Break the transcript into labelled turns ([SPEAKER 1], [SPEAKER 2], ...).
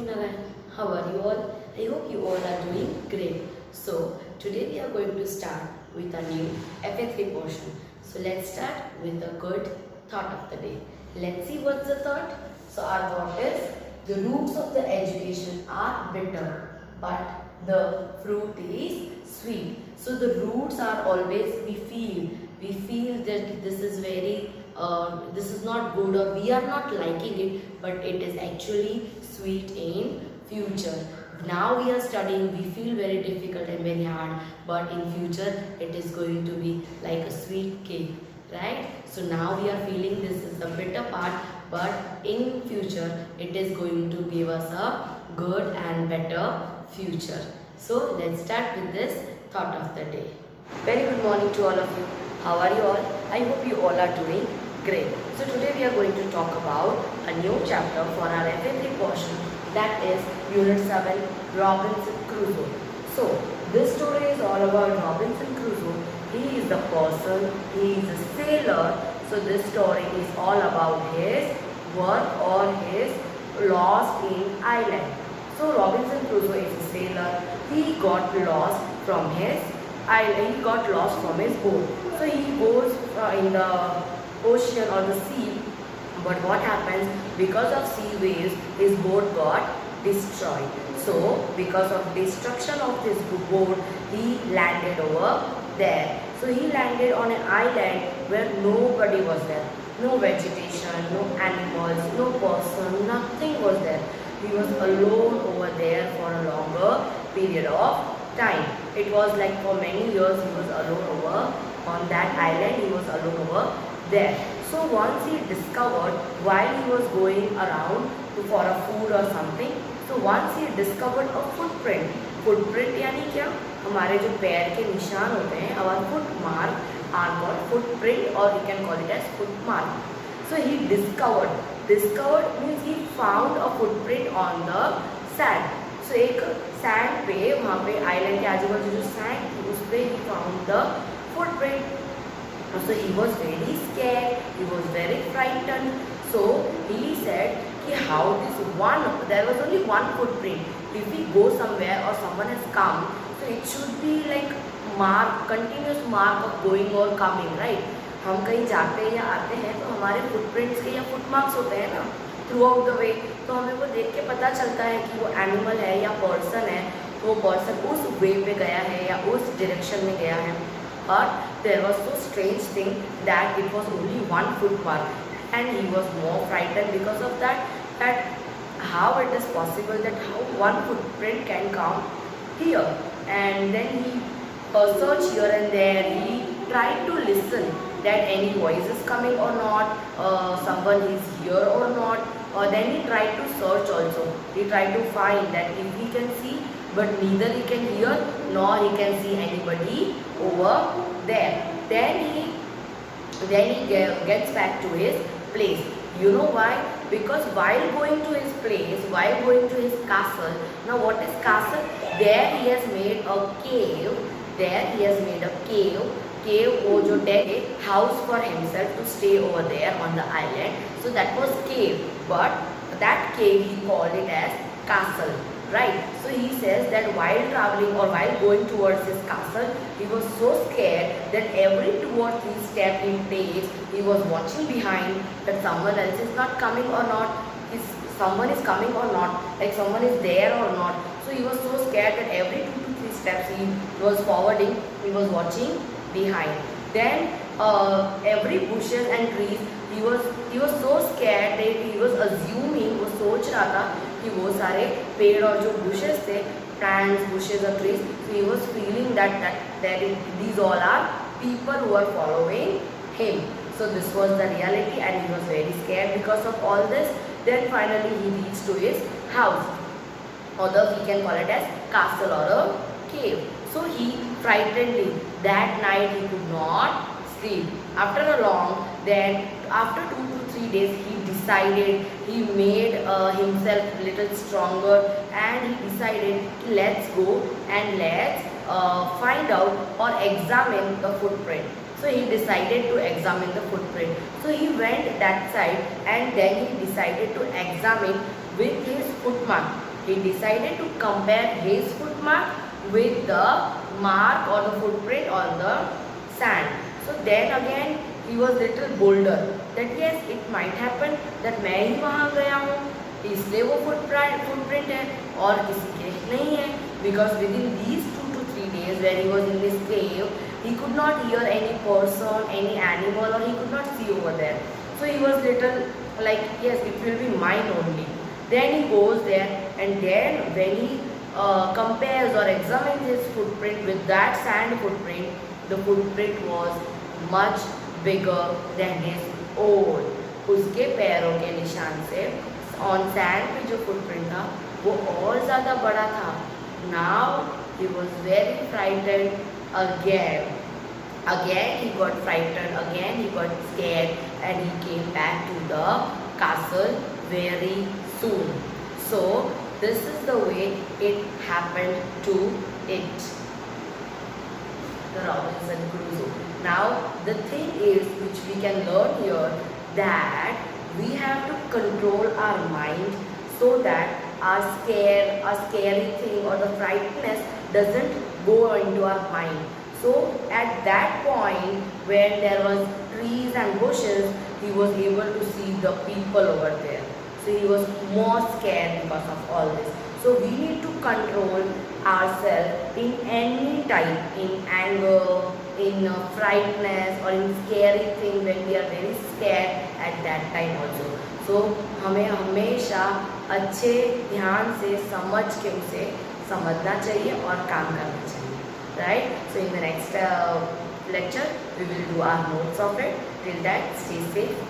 [SPEAKER 1] Narayan. How are you all? I hope you all are doing great. So today we are going to start with a new FA3 portion. So let's start with a good thought of the day. Let's see what's the thought. So our thought is the roots of the education are bitter, but the fruit is sweet. So the roots are always we feel that this is very this is not good or we are not liking it, but it is actually sweet in future. Now we are studying, we feel very difficult and very hard, but in future it is going to be like a sweet cake, right? So now we are feeling this is the bitter part, but in future it is going to give us a good and better future. So let's start with this thought of the day. Very good morning to all of you. How are you all? I hope you all are doing great. So today we are going to talk about a new chapter for our FA3 portion, that is Unit 7, Robinson Crusoe. So this story is all about Robinson Crusoe. He is the person, he is a sailor. So this story is all about his work or his lost in island. So Robinson Crusoe is a sailor. He got lost from his island. He got lost from his boat. So he goes in the ocean or the sea, but what happens, because of sea waves his boat got destroyed. So because of destruction of this boat, he landed over there. So he landed on an island where nobody was there. No vegetation, no animals, no person, nothing was there. He was alone over there for a longer period of time. It was like for many years he was alone over on that island. He was alone over there. So once he discovered, while he was going around for a food or something, so once he discovered a footprint. Footprint यानी क्या, हमारे जो पैर के निशान होते हैं, our foot mark are called footprint, or we can call it as foot mark. So he discovered means he found a footprint on the sand. So एक sand पे, वहाँ पे island के आजू बाजू जो sand थी उस पे he found the footprint. So he was very scared, he was very frightened. So he said कि how this one, there was only one footprint. If we go somewhere or someone has come, so it should be like mark, continuous mark of going or coming, right? हम कहीं जाते हैं या आते हैं तो हमारे फुटप्रिंट्स के या फुट मार्क्स होते हैं ना थ्रू आउट द वे, तो हमें वो देख के पता चलता है कि वो एनिमल है या पर्सन है, तो वो पर्सन उस वे पे गया है या उस डायरेक्शन में गया है. But there was so strange thing that it was only one foot mark, and he was more frightened because of that. That how it is possible that how one footprint can come here, and then he searched here and there. He tried to listen that any voice is coming or not, someone is here or not. Then he tried to search also. He tried to find that if he can see, but neither he can hear nor he can see anybody over there. Then he gets back to his place. You know why? Because while going to his place, while going to his castle, now what is castle? There he has made a cave. There he has made a cave. Cave वो जो deck house for himself to stay over there on the island. So that was cave. But that cave he called it as castle. Right, so he says that while traveling or while going towards his castle, he was so scared that every 2 or 3 steps he takes, he was watching behind that someone else is not coming or not, someone is coming or not, like someone is there or not. So he was so scared that every 2 to 3 steps he was forwarding, he was watching behind. Then every bushes and trees, he was so scared that he was assuming, वो सोच रहा था कि वो सारे पेड़ और जो bushes थे, plants, bushes or trees, so he was feeling that these all are people who are following him. So this was the reality, and he was very scared because of all this. Then finally he reached to his house, although we can call it as castle or a cave. So he frightenedly that night he could not sleep. After a long, then after 2 to 3 days, he decided, he made himself a little stronger, and he decided, let's go and let's find out or examine the footprint. So he decided to examine the footprint. So he went that side, and then he decided to examine with his foot mark. he decided to compare his footmark with the mark or the footprint on the sand. So then again he was little bolder that yes, it might happen that मैं ही वहाँ गया हूँ इसलिए वो footprint है और किसी के नहीं है, because within these 2 to 3 days when he was in this cave he could not hear any person, any animal, or he could not see over there. So he was little like yes, it will be mine only. Then he goes there, and then when he compares or examines his footprint with that sand footprint, the footprint was much bigger than his own. उसके पैरों के निशान से on sand पे जो footprint था वो और ज़्यादा बड़ा था. Now he was very frightened again. Again he got frightened, again he got scared, and he came back to the castle very soon. So this is the way it happened to it. The Robinson Crusoe. Now the thing is which we can learn here, that we have to control our mind so that our scary thing or the frightness doesn't go into our mind. So at that point when there was trees and bushes, he was able to see the people over there. So he was more scared because of all this. So we need to control ourselves in any type, in anger, in frightness, or in scary thing when we are very scared at that time also. So हमें हमेशा अच्छे ध्यान से समझ के उसे समझना चाहिए और काम करना चाहिए, right? So in the next lecture we will do our notes of it. Till that, stay safe.